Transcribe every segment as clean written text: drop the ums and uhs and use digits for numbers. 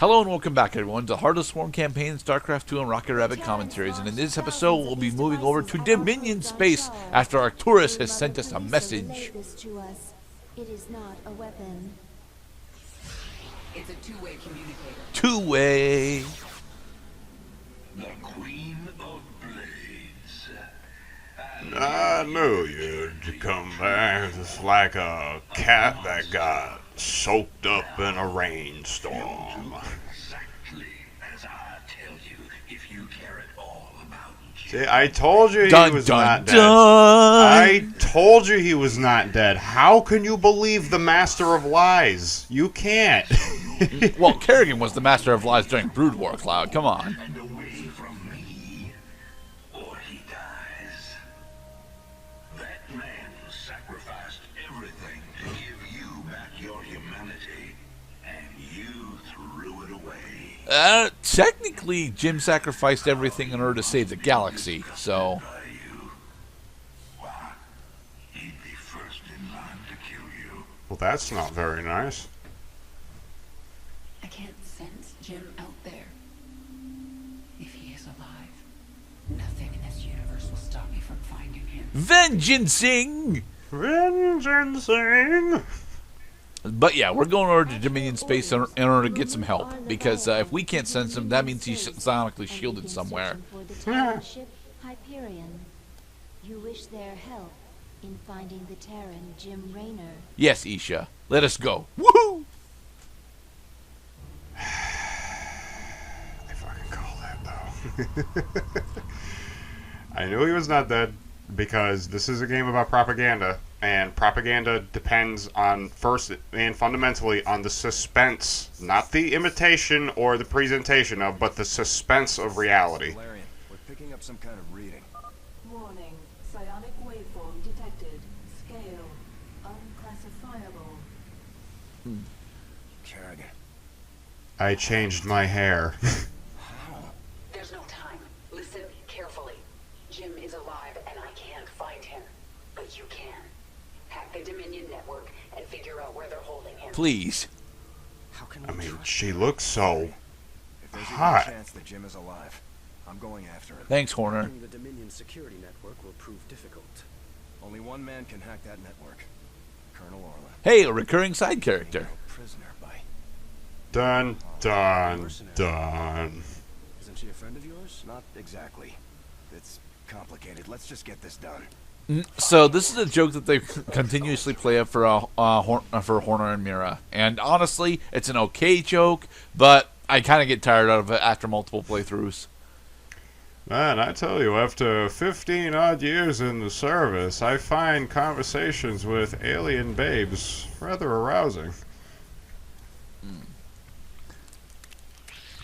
Hello and welcome back, everyone, to Heart of Swarm campaign, StarCraft 2 and Rocket Rabbit Commentaries. And in this episode, we'll be moving over to Dominion space after Arcturus has sent us a message. It is not a weapon. It's a two-way communicator. Two-way. The Queen of Blades. I knew you'd come back just like a cat that got soaked up in a rainstorm. Exactly as I tell you, if you care at all about See, I told you he was not dead. I told you he was not dead. How can you believe the Master of Lies? You can't. Well, Kerrigan was the Master of Lies during Brood War, Cloud. Come on. and away from me, or he dies. That man sacrificed everything to give you back your humanity, and you threw it away. Technically, Jim sacrificed everything in order to save the galaxy, so... By you. Why? He'd be first in line to kill you. Well, that's not very nice. I can't sense Jim out there. If he is alive, nothing in this universe will stop me from finding him. Vengencing! Vengencing! But yeah, we're going over to Dominion space in order to get some help. Because if we can't sense him, that means he's sonically shielded somewhere. For the Terran ship Hyperion. You wish their help in finding the Terran Jim Raynor. Yes, Isha. Let us go. Woohoo! I fucking call that, though. I knew he was not dead because this is a game about propaganda, and propaganda depends on, first and fundamentally, on the suspense, not the imitation or the presentation of, but the suspense of reality. Valerian, we're picking up some kind of reading. Warning. Psionic waveform detected. Scale. Unclassifiable. Kerrigan. I changed my hair. There's no time. Listen carefully. Jim is alive and I can't find him. But you can. Hack the Dominion network and figure out where they're holding him. Please. How can I we mean, trust she him? looks so If there's hot. a chance that Jim is alive, I'm going after him. Thanks, Horner. Hacking the Dominion security network will prove difficult. Only one man can hack that network. Colonel Orlan. Hey, a recurring side character. Held prisoner by... Dun, dun, dun. Isn't she a friend of yours? Not exactly. It's complicated. Let's just get this done. So this is a joke that they continuously play up for Horner and Mira, and honestly, it's an okay joke, but I kind of get tired out of it after multiple playthroughs. Man, I tell you, after 15 odd years in the service, I find conversations with alien babes rather arousing.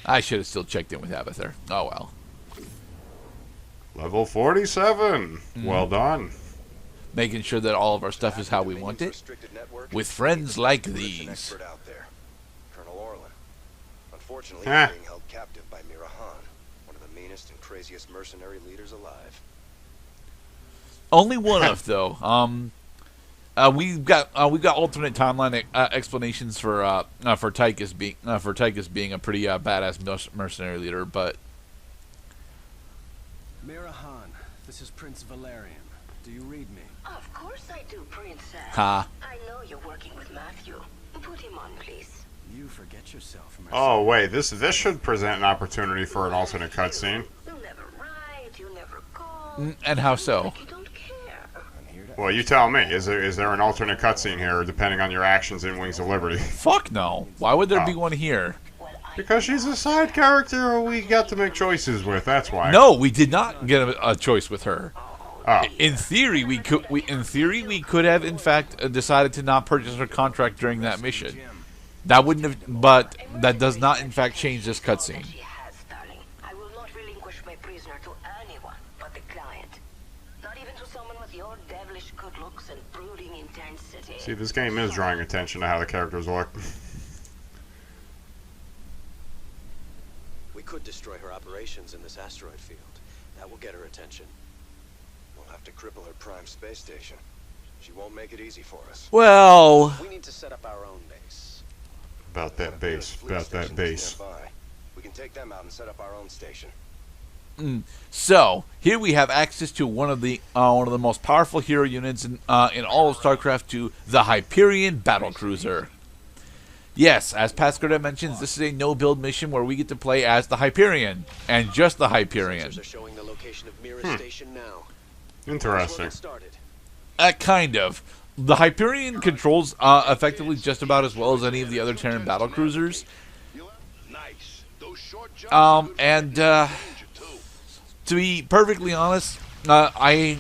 I should have still checked in with Abathur. Oh well. Level 47. Well done. Making sure that all of our stuff is how we want it, Restricted network with friends like an these. expert out there. Colonel Orlan. Unfortunately, Ah. he's being held captive by Mira Han, one of the meanest and craziest mercenary leaders alive. Only one of though. We've got alternate timeline explanations for Tychus being a pretty badass mercenary leader, but Mira Han, this is Prince Valerian. Do you read me? Of course I do, Princess. ha. I know you're working with Matthew. Put him on, please. You forget yourself, Mercy. Oh, wait, this should present an opportunity for an alternate cutscene. You never write, you never call. And how so? Like you don't care. I'm here to Well, you tell me. Is there an alternate cutscene here, depending on your actions in Wings of Liberty? Fuck no. Why would there be one here? Well, I Because she's a side character who we got to make choices with, that's why. No, we did not get a choice with her. Oh. In theory, we could have in fact decided to not purchase her contract during that mission. That wouldn't have, but that does not in fact change this cutscene. she has, darling. I will not relinquish my prisoner to anyone but the client. Not even to someone with your devilish good looks and brooding intensity. See, this game is drawing attention to how the characters look. We could destroy her operations in this asteroid field. That will get her attention. We'll have to cripple her prime space station. She won't make it easy for us. Well, We need to set up our own base. About that base. About that base. Nearby. take them out and set up our own station. So here we have access to one of the most powerful hero units in all of StarCraft 2, the Hyperion battlecruiser. Yes, as Pascal mentions, this is a no-build mission where we get to play as the Hyperion and just the Hyperion. Sensors are showing the location of Mira's station now. Interesting. Started. Kind of. The Hyperion controls effectively just about as well as any of the other Terran battlecruisers. Nice. Those short jumps To be perfectly honest, my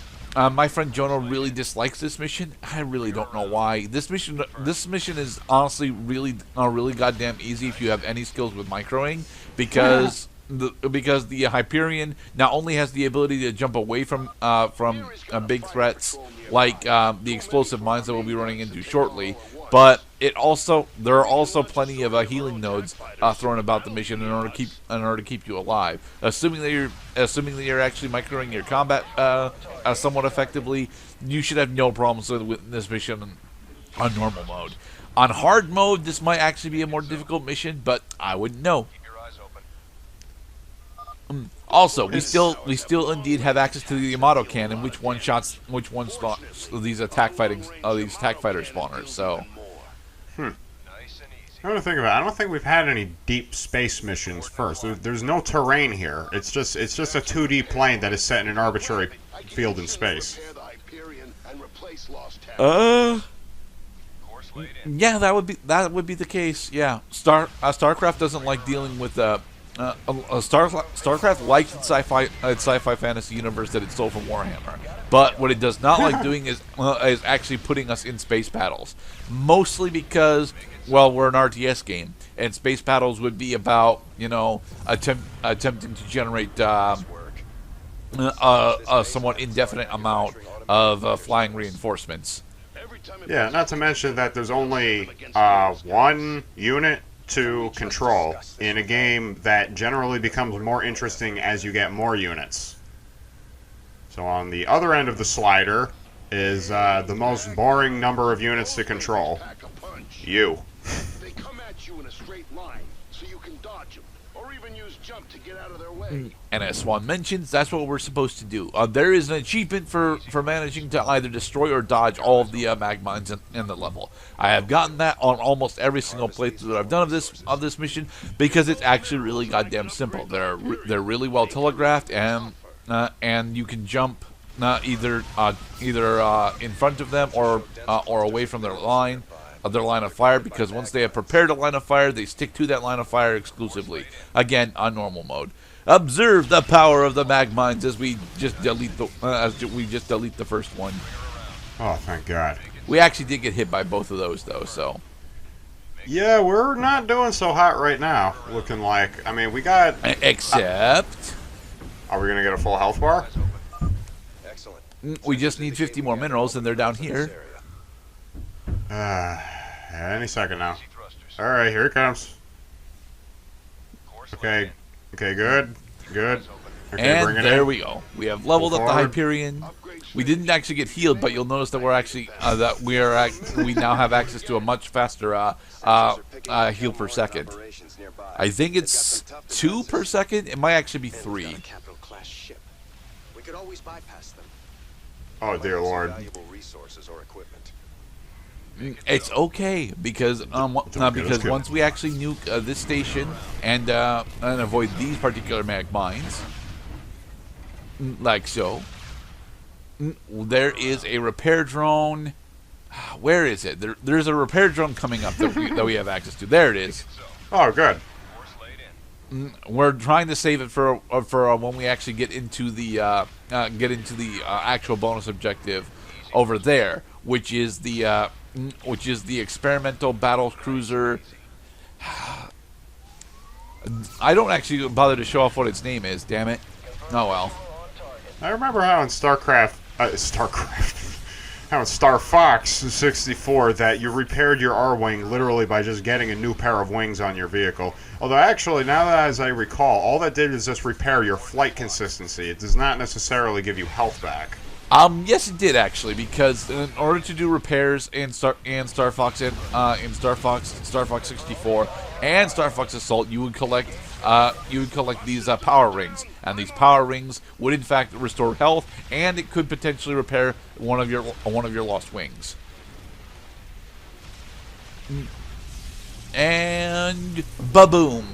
friend Jonah really dislikes this mission. I really don't know why. This mission is honestly really goddamn easy if you have any skills with microing, because the Hyperion not only has the ability to jump away from big threats like the explosive mines that we'll be running into shortly, but there are also plenty of healing nodes thrown about the mission in order to keep you alive. Assuming that you're actually microing your combat somewhat effectively, you should have no problems with this mission on normal mode. On hard mode, this might actually be a more difficult mission, but I wouldn't know. Also, we still indeed have access to the Yamato cannon, which one spawns these attack fighter spawners. So, I'm gonna think about it. I don't think we've had any deep space missions first. There's no terrain here. It's just a 2D plane that is set in an arbitrary field in space. Yeah, that would be the case. Yeah, StarCraft doesn't like dealing with StarCraft likes its sci-fi fantasy universe that it stole from Warhammer, but what it does not like doing is actually putting us in space battles. Mostly because, well, we're an RTS game, and space battles would be about attempting to generate a somewhat indefinite amount of flying reinforcements. Yeah, not to mention that there's only one unit to control in a game that generally becomes more interesting as you get more units. So on the other end of the slider is the most boring number of units to control. You. They come at you in a straight line, so you can dodge them, or even use jump to get out of their way. And as Swan mentions, that's what we're supposed to do. There is an achievement for managing to either destroy or dodge all of the mag mines in the level. I have gotten that on almost every single playthrough that I've done of this mission, because it's actually really goddamn simple. They're really well telegraphed, and you can jump either in front of them or away from their line of fire, because once they have prepared a line of fire, they stick to that line of fire exclusively. Again, on normal mode. Observe the power of the mag mines as we just delete the first one. Oh, thank God. We actually did get hit by both of those, though, so. Yeah, we're not doing so hot right now, looking like. I mean, we got... Except... Are we going to get a full health bar? Excellent. We just need 50 more minerals, and they're down here. Any second now. Alright, here it comes. Okay, good. Okay, and there we go. We have leveled up the Hyperion. We didn't actually get healed, but you'll notice that we're actually we now have access to a much faster heal per second. I think it's 2 per second. It might actually be 3. We could always bypass them. Oh dear Lord. It's okay because once we actually nuke this station and avoid these particular mag mines, like so, there is a repair drone. Where is it? There's a repair drone coming up that we have access to. There it is. Oh, good. We're trying to save it for when we actually get into the actual bonus objective over there, which is the experimental battle cruiser. I don't actually bother to show off what its name is. Damn it! Oh well. I remember how in how in Star Fox 64 that you repaired your R-wing literally by just getting a new pair of wings on your vehicle. Although actually, now that as I recall, all that did is just repair your flight consistency. It does not necessarily give you health back. Yes, it did actually, because in order to do repairs in Star Fox 64 and Star Fox Assault, you would collect these power rings, and these power rings would in fact restore health, and it could potentially repair one of your lost wings. And ba-boom.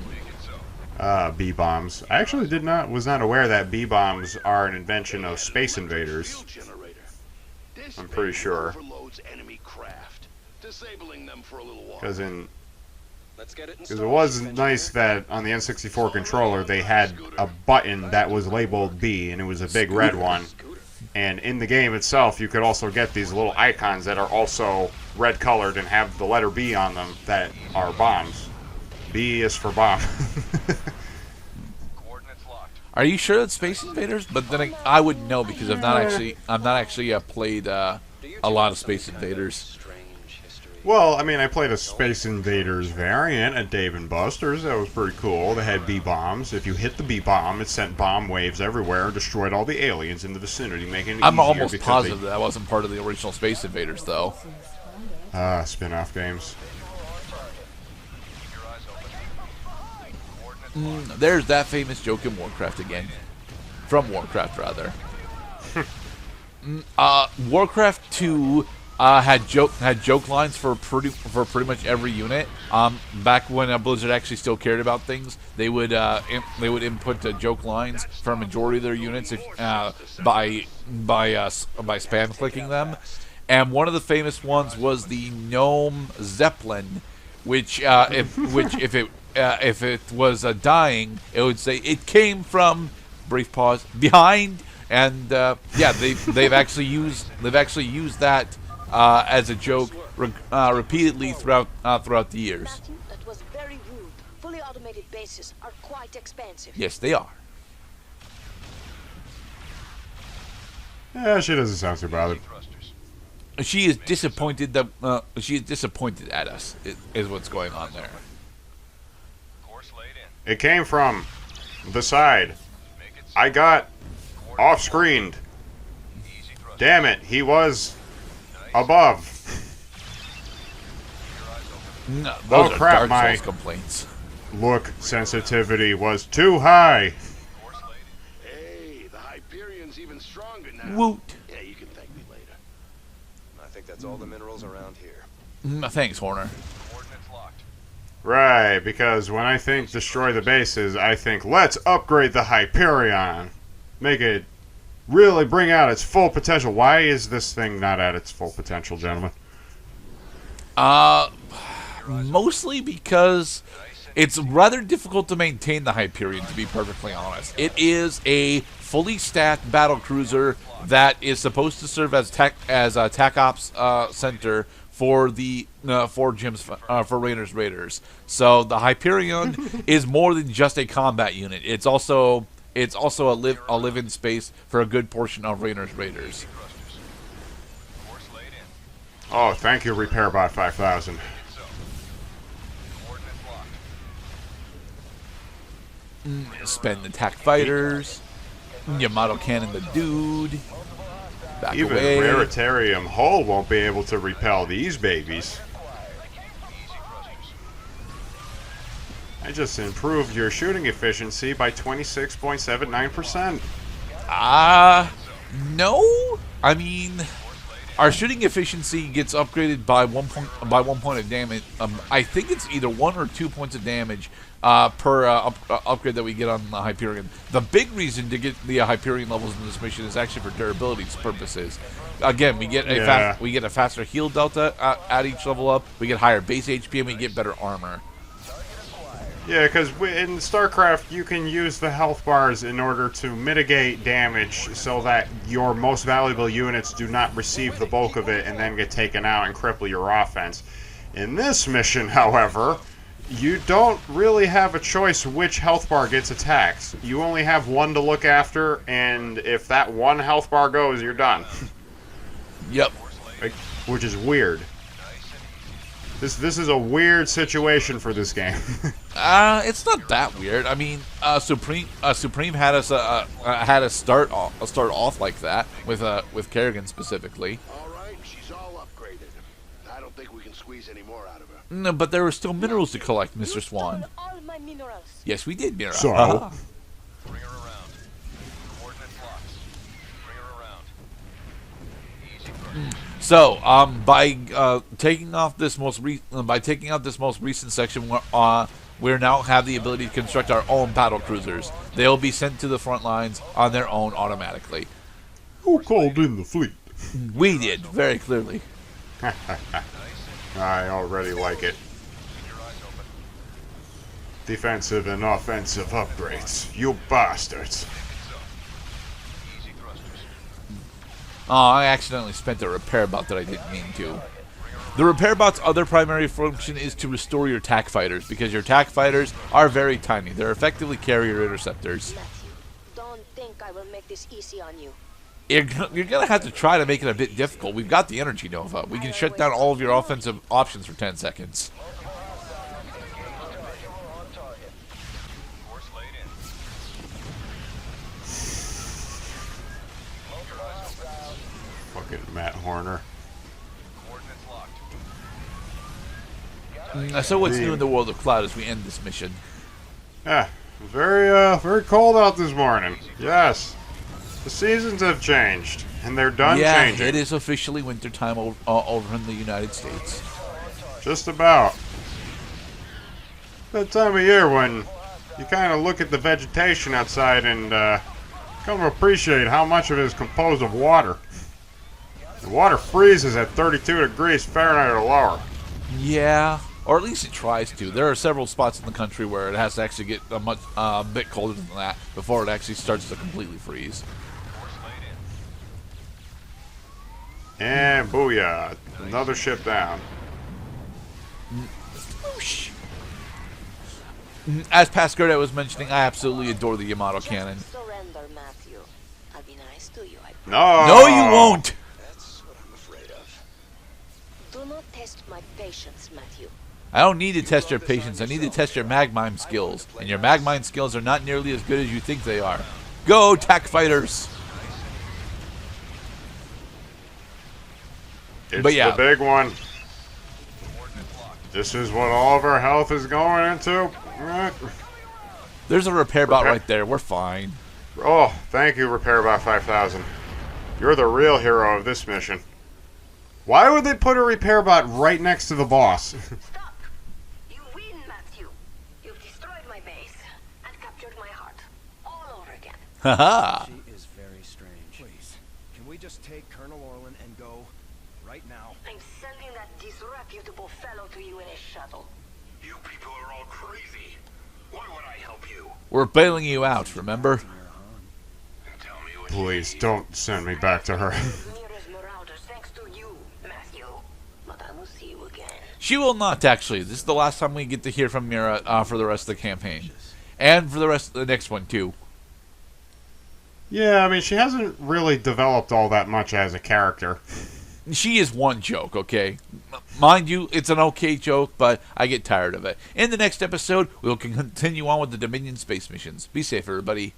B-bombs. I actually was not aware that B-bombs are an invention of Space Invaders. I'm pretty sure. Because it was nice that on the N64 controller they had a button that was labeled B, and it was a big red one. And in the game itself, you could also get these little icons that are also red colored and have the letter B on them that are bombs. B is for bomb. Are you sure it's Space Invaders? But then I wouldn't know, because I've not actually played a lot of Space Invaders. Well, I mean, I played a Space Invaders variant at Dave & Buster's. That was pretty cool. They had B-bombs. If you hit the B-bomb, it sent bomb waves everywhere and destroyed all the aliens in the vicinity, making it I'm easier almost positive that wasn't part of the original Space Invaders, though. Spin-off games. There's that famous joke in Warcraft again. From Warcraft, rather. Warcraft 2 had joke lines for pretty much every unit. Back when Blizzard actually still cared about things, they would input joke lines for a majority of their units by spam clicking them. And one of the famous ones was the Gnome Zeppelin, which if it was dying, it would say it came from, brief pause, behind, and yeah, they've actually used that as a joke repeatedly throughout the years. That was very rude. Fully automated bases are quite expensive. Yes, they are. Yeah, she doesn't sound too bothered. She is disappointed that she is disappointed at us. Is what's going on there. It came from the side. I got off-screened. Damn it, he was above. No, those are crap, Dark my Souls complaints. Look sensitivity was too high. Hey, the Hyperion's even stronger now. Woot. Yeah, you can thank me later. I think that's all the minerals around here. Thanks, Horner. Right, because when I think destroy the bases, I think let's upgrade the Hyperion. Make it really bring out its full potential. Why is this thing not at its full potential, gentlemen? Mostly because it's rather difficult to maintain the Hyperion, to be perfectly honest. It is a fully stacked battle cruiser that is supposed to serve as a TAC Ops center for the for Rainer's Raiders. So the Hyperion is more than just a combat unit. It's also a live-in space for a good portion of Rainer's Raiders. Oh, thank you, RepairBot 5000. Spend the attack fighters. Yamato cannon the dude. Back Even away. Raritarium Hull won't be able to repel these babies. I just improved your shooting efficiency by 26.79%. No. I mean, our shooting efficiency gets upgraded by one point of damage. I think it's either 1 or 2 points of damage per upgrade that we get on the Hyperion. The big reason to get the Hyperion levels in this mission is actually for durability purposes. Again, we get a faster heal delta at each level up. We get higher base HP and we get better armor. Yeah, because in StarCraft, you can use the health bars in order to mitigate damage so that your most valuable units do not receive the bulk of it and then get taken out and cripple your offense. In this mission, however, you don't really have a choice which health bar gets attacked. You only have one to look after, and if that one health bar goes, you're done. Yep. Which is weird. This is a weird situation for this game. It's not that weird. I mean, Supreme had us start off like that with Kerrigan specifically. All right, she's all upgraded. I don't think we can squeeze any more out of her. No, but there were still minerals to collect, Mr. You Swan. stole all my minerals. Yes, we did, Mira. So? Bring her around. Coordinates locked. Bring her around. Easy thrust. So, by taking out this most recent section, we now have the ability to construct our own battle cruisers. They'll be sent to the front lines on their own automatically. Who called in the fleet? We did, very clearly. I already like it. Defensive and offensive upgrades. You bastards. Easy thrusters. Oh, I accidentally spent a repair bot that I didn't mean to. The repair bot's other primary function is to restore your TAC fighters, because your TAC fighters are very tiny. They're effectively carrier interceptors. Matthew, don't think I will make this easy on you. You're going to have to try to make it a bit difficult. We've got the Energy Nova. We can shut down all of your offensive options for 10 seconds. Course laid in. Fucking Matt Horner. Coordinates locked. So what's new in the world of Cloud as we end this mission? Yeah, very cold out this morning. Yes. The seasons have changed, and they're done changing. It is officially wintertime over in the United States. Just about. That time of year when you kind of look at the vegetation outside and come to appreciate how much of it is composed of water. The water freezes at 32 degrees Fahrenheit or lower. Yeah, or at least it tries to. There are several spots in the country where it has to actually get a bit colder than that before it actually starts to completely freeze. And booyah, another ship down. As Pasquerda was mentioning, I absolutely adore the Yamato cannon. Surrender, Matthew. I'll be nice to you. No, you won't! That's what I'm afraid of. Do not test my patience, Matthew. I don't need to test your patience. I need to test your magmine skills. And your magmine skills are not nearly as good as you think they are. Go, TAC fighters! It's But yeah. the big one. This is what all of our health is going into. There's a repair bot right there. We're fine. Oh, thank you, RepairBot 5000. You're the real hero of this mission. Why would they put a RepairBot right next to the boss? Stop! You win, Matthew. You've destroyed my base and captured my heart. All over again. Haha! She is very strange. Please, can we just take Colonel Orlin and go right now? I'm sending that disreputable fellow to you in a shuttle. You people are all crazy. Why would I help you? We're bailing you out, remember? Tell me what Please don't send me back to her. Mira's Marauders thanks to you, Matthew. But I will see you again. She will not, actually. This is the last time we get to hear from Mira for the rest of the campaign. And for the rest of the next one, too. Yeah, I mean, she hasn't really developed all that much as a character. She is one joke, okay? Mind you, it's an okay joke, but I get tired of it. In the next episode, we'll continue on with the Dominion space missions. Be safe, everybody.